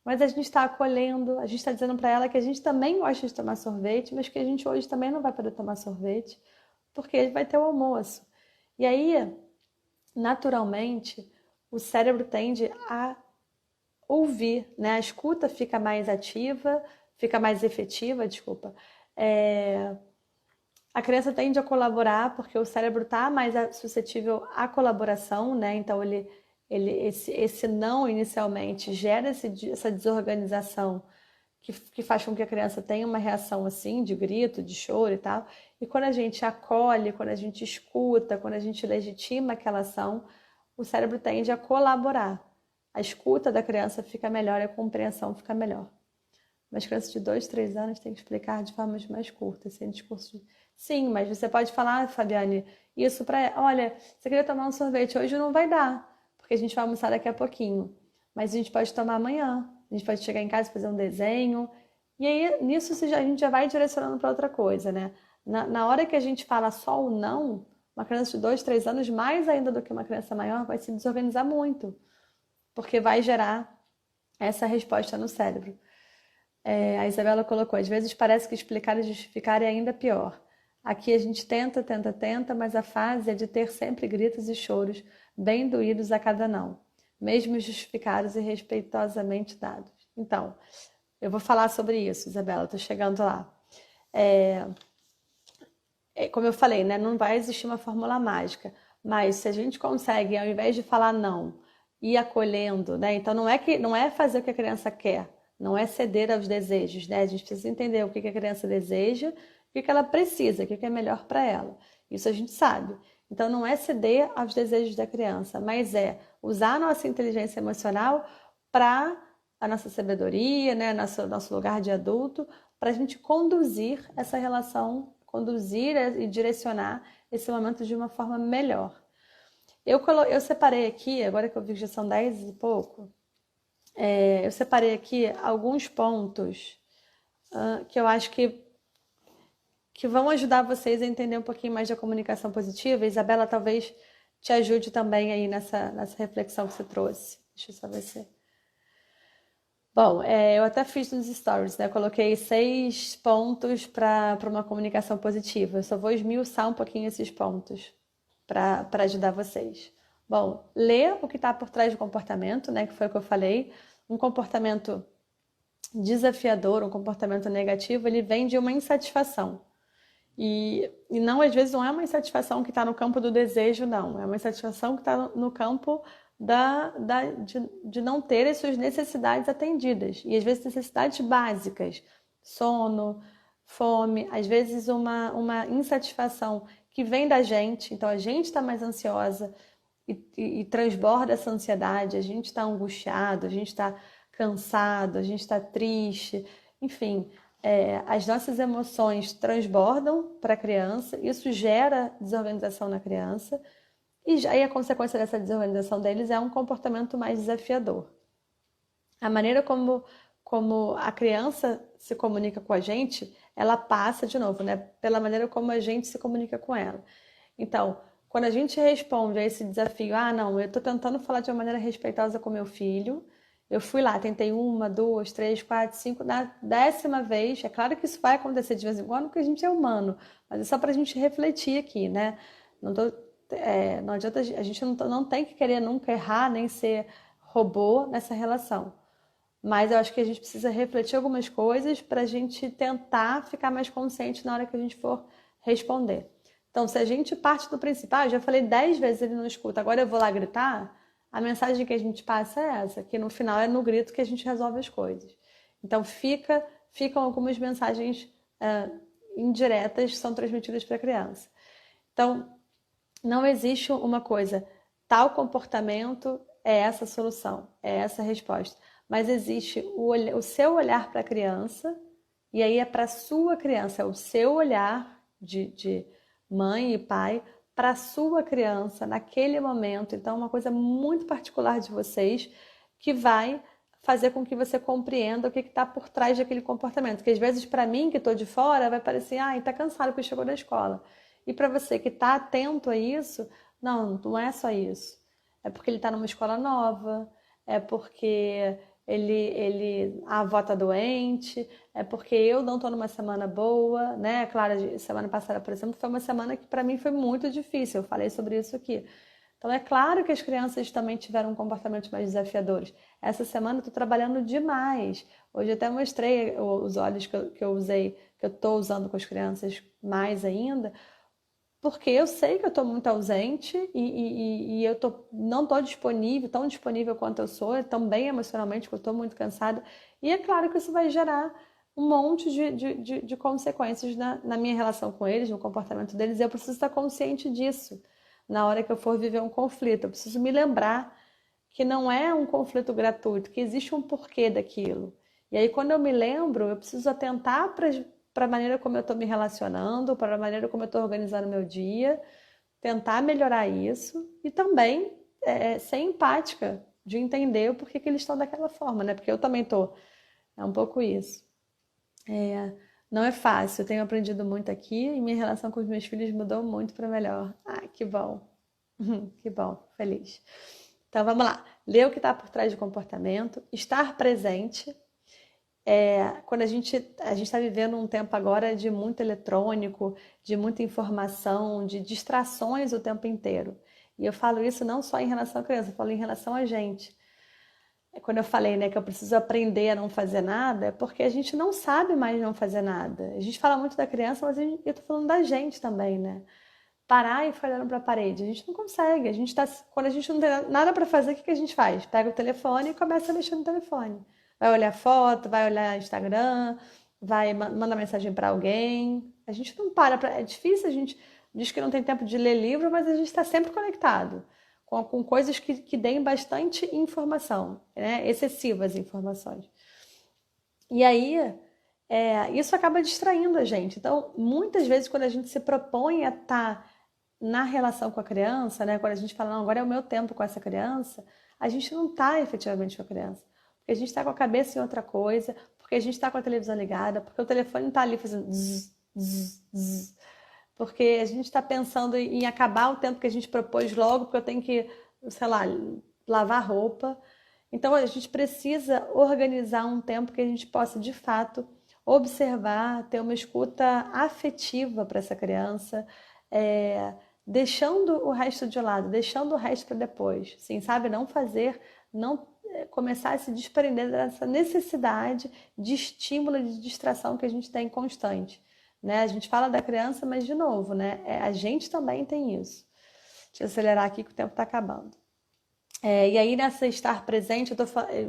Speaker 1: Mas a gente está acolhendo, a gente está dizendo para ela que a gente também gosta de tomar sorvete, mas que a gente hoje também não vai poder tomar sorvete, porque vai ter o almoço. E aí, naturalmente, o cérebro tende a ouvir, né? A escuta fica mais ativa, fica mais efetiva, desculpa, a criança tende a colaborar porque o cérebro está mais suscetível à colaboração, né? Então esse não inicialmente gera essa desorganização que faz com que a criança tenha uma reação assim, de grito, de choro e tal. E quando a gente acolhe, quando a gente escuta, quando a gente legitima aquela ação, o cérebro tende a colaborar. A escuta da criança fica melhor e a compreensão fica melhor. Mas crianças de 2, 3 anos tem que explicar de formas mais curtas, sem discurso. Sim, mas você pode falar, Fabiane, isso para ela. Olha, você queria tomar um sorvete hoje, não vai dar, porque a gente vai almoçar daqui a pouquinho. Mas a gente pode tomar amanhã. A gente pode chegar em casa e fazer um desenho. E aí, nisso, a gente já vai direcionando para outra coisa, né? Na hora que a gente fala só o não, uma criança de 2, 3 anos, mais ainda do que uma criança maior, vai se desorganizar muito. Porque vai gerar essa resposta no cérebro. A Isabela colocou, às vezes parece que explicar e justificar é ainda pior. Aqui a gente tenta, mas a fase é de ter sempre gritos e choros bem doídos a cada não, mesmo justificados e respeitosamente dados. Então, eu vou falar sobre isso, Isabela, estou chegando lá. Como eu falei, né, não vai existir uma fórmula mágica, mas se a gente consegue, ao invés de falar não, ir acolhendo, né, então não é fazer o que a criança quer, não é ceder aos desejos, né, a gente precisa entender o que a criança deseja, o que ela precisa, o que é melhor para ela, isso a gente sabe. Então não é ceder aos desejos da criança, mas é usar a nossa inteligência emocional para a nossa sabedoria, né, nosso lugar de adulto, para a gente conduzir essa relação, conduzir e direcionar esse momento de uma forma melhor. Eu separei aqui, agora que eu vi que já são 10 e pouco, eu separei aqui alguns pontos que eu acho que vão ajudar vocês a entender um pouquinho mais da comunicação positiva. Isabela, talvez te ajude também aí nessa reflexão que você trouxe. Deixa eu só ver se... Bom, eu até fiz nos stories, né? Eu coloquei 6 pontos para uma comunicação positiva. Eu só vou esmiuçar um pouquinho esses pontos para ajudar vocês. Bom, ler o que está por trás do comportamento, né? Que foi o que eu falei. Um comportamento desafiador, um comportamento negativo, ele vem de uma insatisfação. E não, às vezes, não é uma insatisfação que está no campo do desejo, não. É uma insatisfação que está no campo de não ter as suas necessidades atendidas. E às vezes necessidades básicas, sono, fome, às vezes uma insatisfação que vem da gente, então a gente está mais ansiosa e transborda essa ansiedade, a gente está angustiado, a gente está cansado, a gente está triste, enfim, as nossas emoções transbordam para a criança, isso gera desorganização na criança, e aí a consequência dessa desorganização deles é um comportamento mais desafiador. A maneira como a criança se comunica com a gente, ela passa, de novo, né, pela maneira como a gente se comunica com ela. Então, quando a gente responde a esse desafio, não, eu estou tentando falar de uma maneira respeitosa com meu filho, eu fui lá, tentei 1, 2, 3, 4, 5, na 10ª vez, é claro que isso vai acontecer de vez em quando, porque a gente é humano, mas é só para a gente refletir aqui, né? Não adianta, a gente não tem que querer nunca errar, nem ser robô nessa relação. Mas eu acho que a gente precisa refletir algumas coisas para a gente tentar ficar mais consciente na hora que a gente for responder. Então, se a gente parte do princípio, eu já falei 10 vezes, ele não escuta, agora eu vou lá gritar, a mensagem que a gente passa é essa, que no final é no grito que a gente resolve as coisas. Então, ficam algumas mensagens indiretas que são transmitidas para a criança. Então, não existe uma coisa, tal comportamento é essa solução, é essa resposta. Mas existe o seu olhar para a criança, e aí é para a sua criança, é o seu olhar de mãe e pai para a sua criança naquele momento. Então, uma coisa muito particular de vocês que vai fazer com que você compreenda o que está por trás daquele comportamento. Porque às vezes, para mim, que estou de fora, vai parecer, está cansado porque chegou da escola. E para você que está atento a isso, não é só isso. É porque ele está numa escola nova, é porque a avó está doente, é porque eu não estou numa semana boa, né? Claro, semana passada, por exemplo, foi uma semana que para mim foi muito difícil, eu falei sobre isso aqui. Então, é claro que as crianças também tiveram comportamentos mais desafiadores. Essa semana eu estou trabalhando demais. Hoje eu até mostrei os olhos que eu usei, que eu estou usando com as crianças mais ainda, porque eu sei que eu estou muito ausente e eu não estou disponível, tão disponível quanto eu sou, também emocionalmente, porque eu estou muito cansada. E é claro que isso vai gerar um monte de consequências na minha relação com eles, no comportamento deles, e eu preciso estar consciente disso na hora que eu for viver um conflito. Eu preciso me lembrar que não é um conflito gratuito, que existe um porquê daquilo. E aí, quando eu me lembro, eu preciso atentar para a maneira como eu estou me relacionando, para a maneira como eu estou organizando meu dia, tentar melhorar isso e também ser empática de entender o porquê que eles estão daquela forma, né? Porque eu também estou. É um pouco isso. Não é fácil, eu tenho aprendido muito aqui e minha relação com os meus filhos mudou muito para melhor. Ah, que bom. Que bom, feliz. Então vamos lá. Ler o que está por trás do comportamento, estar presente. Quando a gente está vivendo um tempo agora de muito eletrônico, de muita informação, de distrações o tempo inteiro. E eu falo isso não só em relação à criança, eu falo em relação a gente. Quando eu falei, né, que eu preciso aprender a não fazer nada, é porque a gente não sabe mais não fazer nada. A gente fala muito da criança, mas eu estou falando da gente também, né? Parar e ficar olhando para a parede. A gente não consegue. Quando a gente não tem nada para fazer, o que a gente faz? Pega o telefone e começa a mexer no telefone. Vai olhar foto, vai olhar Instagram, vai mandar mensagem para alguém. A gente não para. É difícil, a gente diz que não tem tempo de ler livro, mas a gente está sempre conectado com coisas que deem bastante informação, né? Excessivas informações. E aí, isso acaba distraindo a gente. Então, muitas vezes, quando a gente se propõe a estar na relação com a criança, né? Quando a gente fala, não, agora é o meu tempo com essa criança, a gente não está efetivamente com a criança. Porque a gente está com a cabeça em outra coisa, porque a gente está com a televisão ligada, porque o telefone está ali fazendo zzz, zzz, zzz, porque a gente está pensando em acabar o tempo que a gente propôs logo, porque eu tenho que, sei lá, lavar roupa. Então a gente precisa organizar um tempo que a gente possa, de fato, observar, ter uma escuta afetiva para essa criança, deixando o resto de lado, deixando o resto para depois, sim, sabe? Não fazer, não começar a se desprender dessa necessidade de estímulo, de distração que a gente tem constante, né? A gente fala da criança, mas de novo, né? A gente também tem isso. Deixa eu acelerar aqui que o tempo está acabando. E aí, nessa estar presente,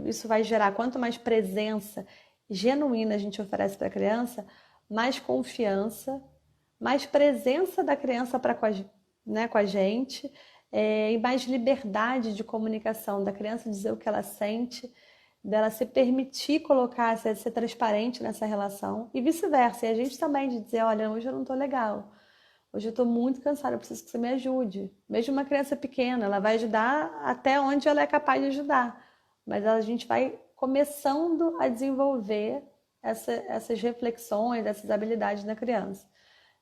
Speaker 1: isso vai gerar quanto mais presença genuína a gente oferece para a criança, mais confiança, mais presença da criança com a gente, e mais liberdade de comunicação, da criança dizer o que ela sente, dela se permitir colocar, ser transparente nessa relação, e vice-versa. E a gente também de dizer, olha, hoje eu não estou legal. Hoje eu estou muito cansada, eu preciso que você me ajude. Mesmo uma criança pequena, ela vai ajudar até onde ela é capaz de ajudar. Mas a gente vai começando a desenvolver essas reflexões, essas habilidades na criança.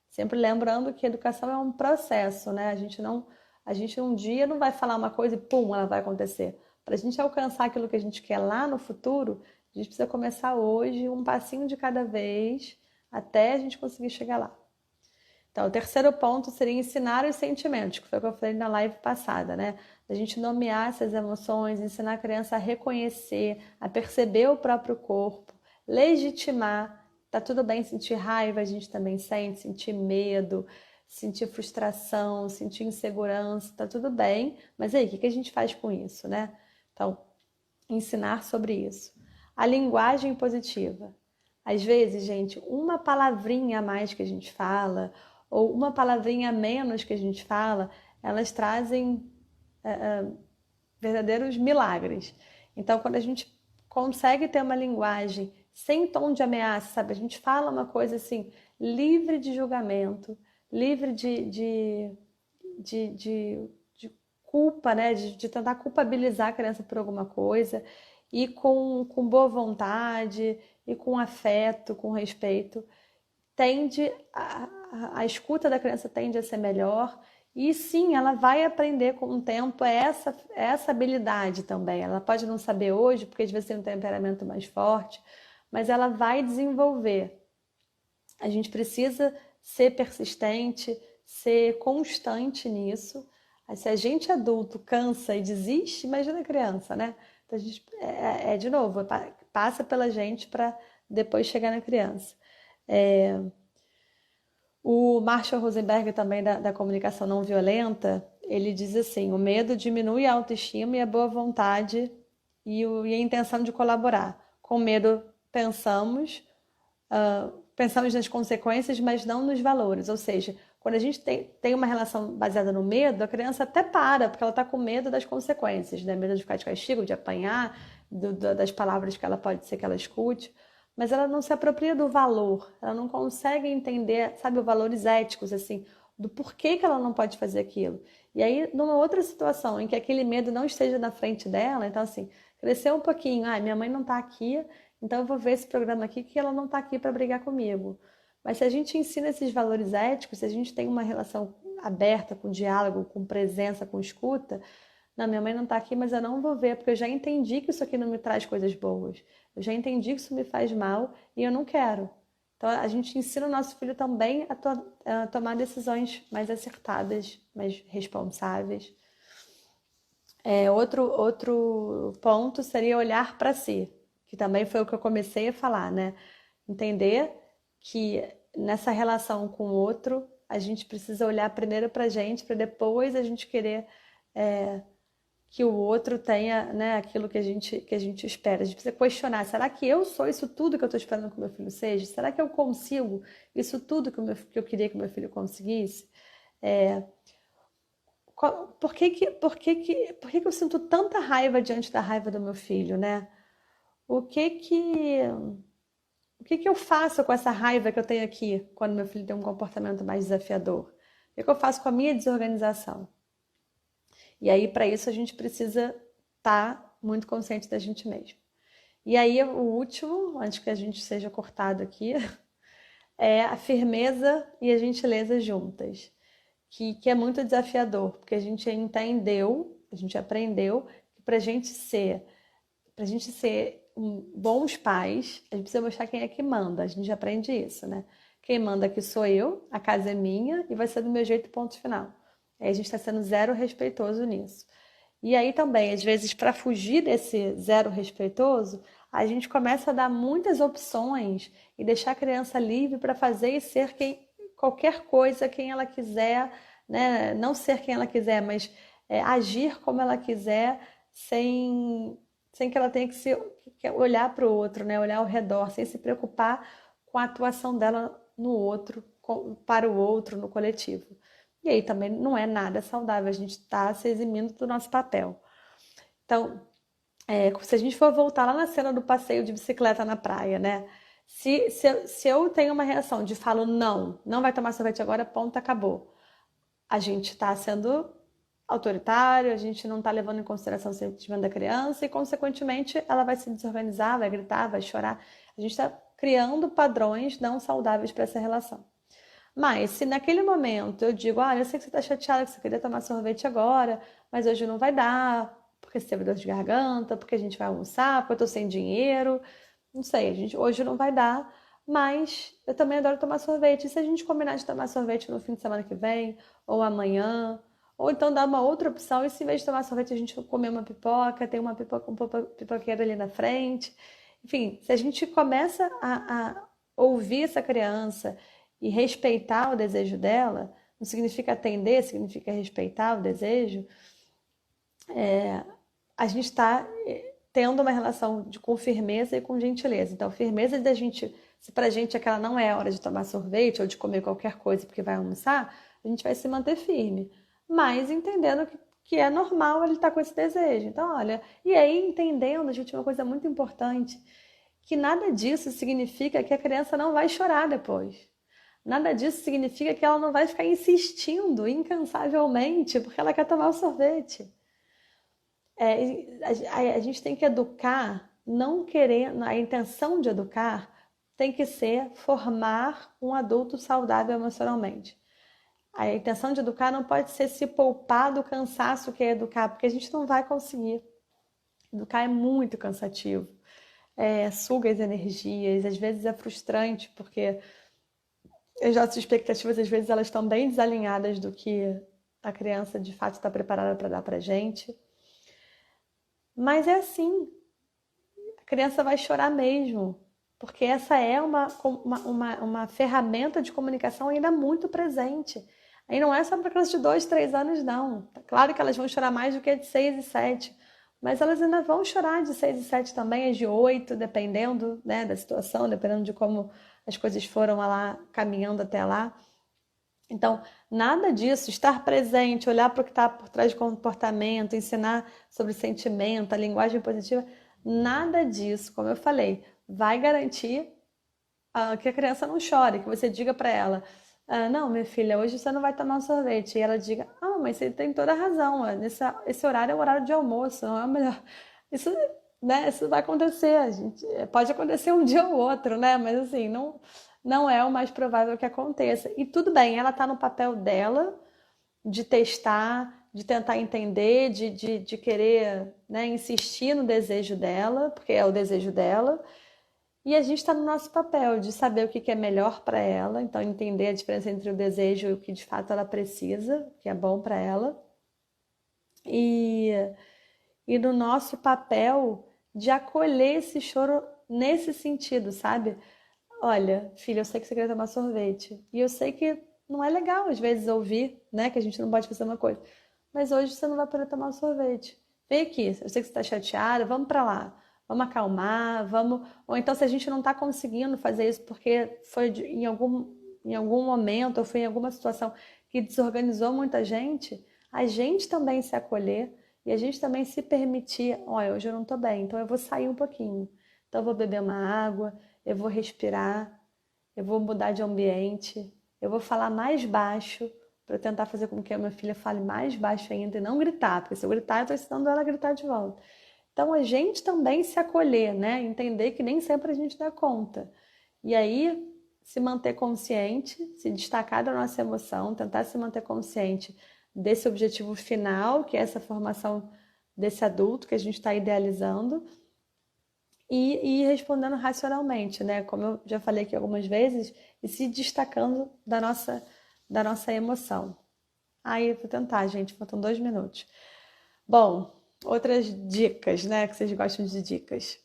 Speaker 1: Sempre lembrando que educação é um processo, né? A gente um dia não vai falar uma coisa e pum, ela vai acontecer. Para a gente alcançar aquilo que a gente quer lá no futuro, a gente precisa começar hoje, um passinho de cada vez, até a gente conseguir chegar lá. Então, o terceiro ponto seria ensinar os sentimentos, que foi o que eu falei na live passada, né? A gente nomear essas emoções, ensinar a criança a reconhecer, a perceber o próprio corpo, legitimar. Tá tudo bem sentir raiva, a gente também sente, sentir medo, sentir frustração, sentir insegurança, tá tudo bem. Mas aí, o que a gente faz com isso, né? Então, ensinar sobre isso. A linguagem positiva. Às vezes, gente, uma palavrinha a mais que a gente fala, ou uma palavrinha a menos que a gente fala, elas trazem verdadeiros milagres. Então, quando a gente consegue ter uma linguagem sem tom de ameaça, sabe? A gente fala uma coisa assim, livre de julgamento, livre de culpa, né? De tentar culpabilizar a criança por alguma coisa, e com boa vontade, e com afeto, com respeito, a escuta da criança tende a ser melhor. E sim, ela vai aprender com o tempo essa habilidade também. Ela pode não saber hoje, porque às vezes tem um temperamento mais forte, mas ela vai desenvolver. A gente precisa ser persistente, ser constante nisso, Aí, se a gente adulto cansa e desiste, imagina a criança, né? Então a gente, de novo, passa pela gente para depois chegar na criança. O Marshall Rosenberg, também da comunicação não violenta, ele diz assim: o medo diminui a autoestima e a boa vontade e a intenção de colaborar. Com medo, pensamos nas consequências, mas não nos valores. Ou seja, quando a gente tem uma relação baseada no medo, a criança até para, porque ela está com medo das consequências, né? Medo de ficar de castigo, de apanhar, das palavras que ela pode ser que ela escute. Mas ela não se apropria do valor, ela não consegue entender, sabe, os valores éticos, assim, do porquê que ela não pode fazer aquilo. E aí, numa outra situação em que aquele medo não esteja na frente dela, então assim, cresceu um pouquinho, minha mãe não está aqui, então eu vou ver esse programa aqui que ela não está aqui para brigar comigo. Mas se a gente ensina esses valores éticos, se a gente tem uma relação aberta, com diálogo, com presença, com escuta, não, minha mãe não está aqui, mas eu não vou ver, porque eu já entendi que isso aqui não me traz coisas boas. Eu já entendi que isso me faz mal e eu não quero. Então a gente ensina o nosso filho também a tomar decisões mais acertadas, mais responsáveis. Outro ponto seria olhar para si, que também foi o que eu comecei a falar, né? Entender que nessa relação com o outro, a gente precisa olhar primeiro para a gente, para depois a gente querer que o outro tenha, né, aquilo que a gente espera. A gente precisa questionar: será que eu sou isso tudo que eu estou esperando que o meu filho seja? Será que eu consigo isso tudo que eu queria que o meu filho conseguisse? Por que eu sinto tanta raiva diante da raiva do meu filho, né? O que que, o que que eu faço com essa raiva que eu tenho aqui quando meu filho tem um comportamento mais desafiador? O que eu faço com a minha desorganização? E aí, para isso, a gente precisa estar muito consciente da gente mesmo. E aí, o último, antes que a gente seja cortado aqui, é a firmeza e a gentileza juntas, que é muito desafiador, porque a gente entendeu, a gente aprendeu que para a gente ser bons pais, a gente precisa mostrar quem é que manda. A gente aprende isso, né? Quem manda aqui sou eu, a casa é minha e vai ser do meu jeito, ponto final. Aí a gente está sendo zero respeitoso nisso. E aí também, às vezes, para fugir desse zero respeitoso, a gente começa a dar muitas opções e deixar a criança livre para fazer e ser qualquer coisa, quem ela quiser, né? Não ser quem ela quiser, mas agir como ela quiser, sem que ela tenha que olhar para o outro, né? Olhar ao redor, sem se preocupar com a atuação dela no outro, para o outro, no coletivo. E aí também não é nada saudável, a gente está se eximindo do nosso papel. Então, se a gente for voltar lá na cena do passeio de bicicleta na praia, né? Se eu tenho uma reação de falo não, não vai tomar sorvete agora, ponto, acabou. A gente está sendo autoritário, a gente não está levando em consideração o sentimento da criança e, consequentemente, ela vai se desorganizar, vai gritar, vai chorar. A gente está criando padrões não saudáveis para essa relação. Mas se naquele momento eu digo: eu sei que você está chateada, que você queria tomar sorvete agora, mas hoje não vai dar, porque você teve dor de garganta, porque a gente vai almoçar, porque eu estou sem dinheiro, não sei, hoje não vai dar, mas eu também adoro tomar sorvete. E se a gente combinar de tomar sorvete no fim de semana que vem, ou amanhã, ou então dar uma outra opção, e se em vez de tomar sorvete a gente comer uma pipoca, tem uma pipoqueira ali na frente. Enfim, se a gente começa a ouvir essa criança e respeitar o desejo dela, não significa atender, significa respeitar o desejo, a gente está tendo uma relação com firmeza e com gentileza. Então, firmeza da gente, se pra gente aquela não é a hora de tomar sorvete ou de comer qualquer coisa porque vai almoçar, a gente vai se manter firme. Mas entendendo que é normal ele estar com esse desejo. Então, olha, e aí entendendo, gente, uma coisa muito importante, que nada disso significa que a criança não vai chorar depois. Nada disso significa que ela não vai ficar insistindo incansavelmente porque ela quer tomar o sorvete. A gente tem que educar, não querendo, a intenção de educar tem que ser formar um adulto saudável emocionalmente. A intenção de educar não pode ser se poupar do cansaço que é educar, porque a gente não vai conseguir. Educar é muito cansativo, suga as energias, às vezes é frustrante, porque as nossas expectativas, às vezes, elas estão bem desalinhadas do que a criança de fato está preparada para dar para a gente. Mas é assim, a criança vai chorar mesmo, porque essa é uma ferramenta de comunicação ainda muito presente. Aí não é só para crianças de 2, 3 anos, não. Claro que elas vão chorar mais do que de 6 e 7, mas elas ainda vão chorar de 6 e 7 também, as de 8, dependendo, né, da situação, dependendo de como as coisas foram lá caminhando até lá. Então, nada disso, estar presente, olhar para o que está por trás do comportamento, ensinar sobre sentimento, a linguagem positiva, nada disso, como eu falei, vai garantir que a criança não chore, que você diga para ela, não, minha filha, hoje você não vai tomar um sorvete. E ela diga, mas você tem toda a razão, esse horário é o horário de almoço, não é o melhor. Isso, né, isso vai acontecer, gente. Pode acontecer um dia ou outro, né? Mas assim, não é o mais provável que aconteça. E tudo bem, ela está no papel dela de testar, de tentar entender, de querer, né, insistir no desejo dela, porque é o desejo dela. E a gente está no nosso papel de saber o que é melhor para ela, então entender a diferença entre o desejo e o que de fato ela precisa, o que é bom para ela. E no nosso papel de acolher esse choro nesse sentido, sabe? Olha, filha, eu sei que você quer tomar sorvete. E eu sei que não é legal às vezes ouvir, né, que a gente não pode fazer uma coisa. Mas hoje você não vai poder tomar sorvete. Vem aqui, eu sei que você está chateada, vamos para lá. Vamos acalmar, vamos. Ou então, se a gente não está conseguindo fazer isso porque foi em algum momento ou foi em alguma situação que desorganizou muita gente, a gente também se acolher e a gente também se permitir: olha, hoje eu não estou bem, então eu vou sair um pouquinho. Então eu vou beber uma água, eu vou respirar, eu vou mudar de ambiente, eu vou falar mais baixo para tentar fazer com que a minha filha fale mais baixo ainda e não gritar, porque se eu gritar, eu estou ensinando ela a gritar de volta. Então a gente também se acolher, né? Entender que nem sempre a gente dá conta. E aí se manter consciente, se destacar da nossa emoção, tentar se manter consciente desse objetivo final, que é essa formação desse adulto que a gente está idealizando, e ir respondendo racionalmente, né? Como eu já falei aqui algumas vezes, e se destacando da nossa emoção. Aí eu vou tentar, gente, faltam 2 minutos. Bom, outras dicas, né? Que vocês gostam de dicas.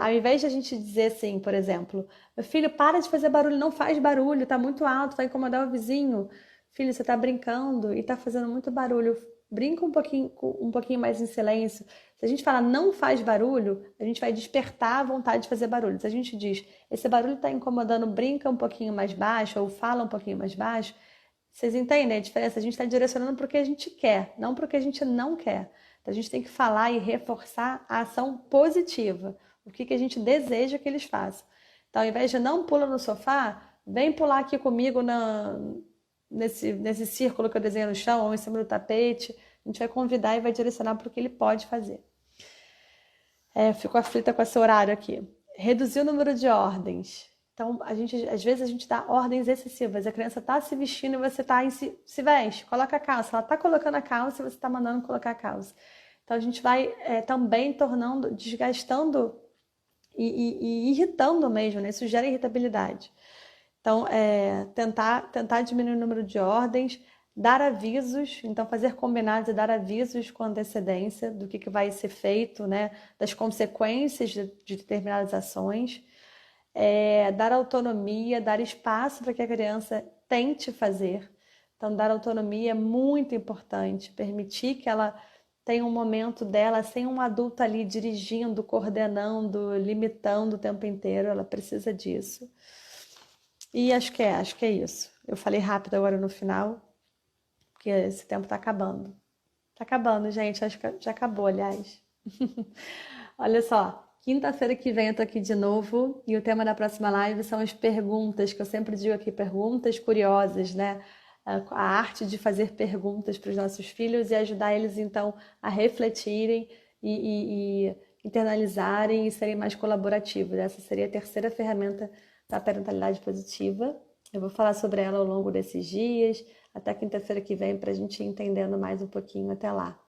Speaker 1: Ao invés de a gente dizer assim, por exemplo, meu filho, para de fazer barulho, não faz barulho, tá muito alto, vai incomodar o vizinho. Filho, você tá brincando e tá fazendo muito barulho. Brinca um pouquinho mais em silêncio. Se a gente fala não faz barulho, a gente vai despertar a vontade de fazer barulho. Se a gente diz, esse barulho tá incomodando, brinca um pouquinho mais baixo ou fala um pouquinho mais baixo, vocês entendem a diferença? A gente está direcionando para o que a gente quer, não para o que a gente não quer. Então, a gente tem que falar e reforçar a ação positiva, o que a gente deseja que eles façam. Então, ao invés de não pula no sofá, vem pular aqui comigo nesse círculo que eu desenho no chão ou em cima do tapete. A gente vai convidar e vai direcionar para o que ele pode fazer. Fico aflita com esse horário aqui. Reduzir o número de ordens. Então, às vezes a gente dá ordens excessivas. A criança está se vestindo e você está se veste, coloca a calça. Ela está colocando a calça e você está mandando colocar a calça. Então, a gente vai também desgastando e irritando mesmo, né? Isso gera irritabilidade. Então, tentar diminuir o número de ordens, dar avisos, então fazer combinados e dar avisos com antecedência do que vai ser feito, né? Das consequências de determinadas ações. Dar autonomia, dar espaço para que a criança tente fazer. Então, dar autonomia é muito importante, permitir que ela tenha um momento dela sem um adulto ali dirigindo, coordenando, limitando o tempo inteiro, ela precisa disso. E acho que é isso. Eu falei rápido agora no final, porque esse tempo está acabando. Tá acabando, gente, acho que já acabou, aliás. Olha só. Quinta-feira que vem eu tô aqui de novo e o tema da próxima live são as perguntas, que eu sempre digo aqui, perguntas curiosas, né? A arte de fazer perguntas para os nossos filhos e ajudar eles, então, a refletirem e internalizarem e serem mais colaborativos. Essa seria a terceira ferramenta da parentalidade positiva. Eu vou falar sobre ela ao longo desses dias, até quinta-feira que vem, para a gente ir entendendo mais um pouquinho até lá.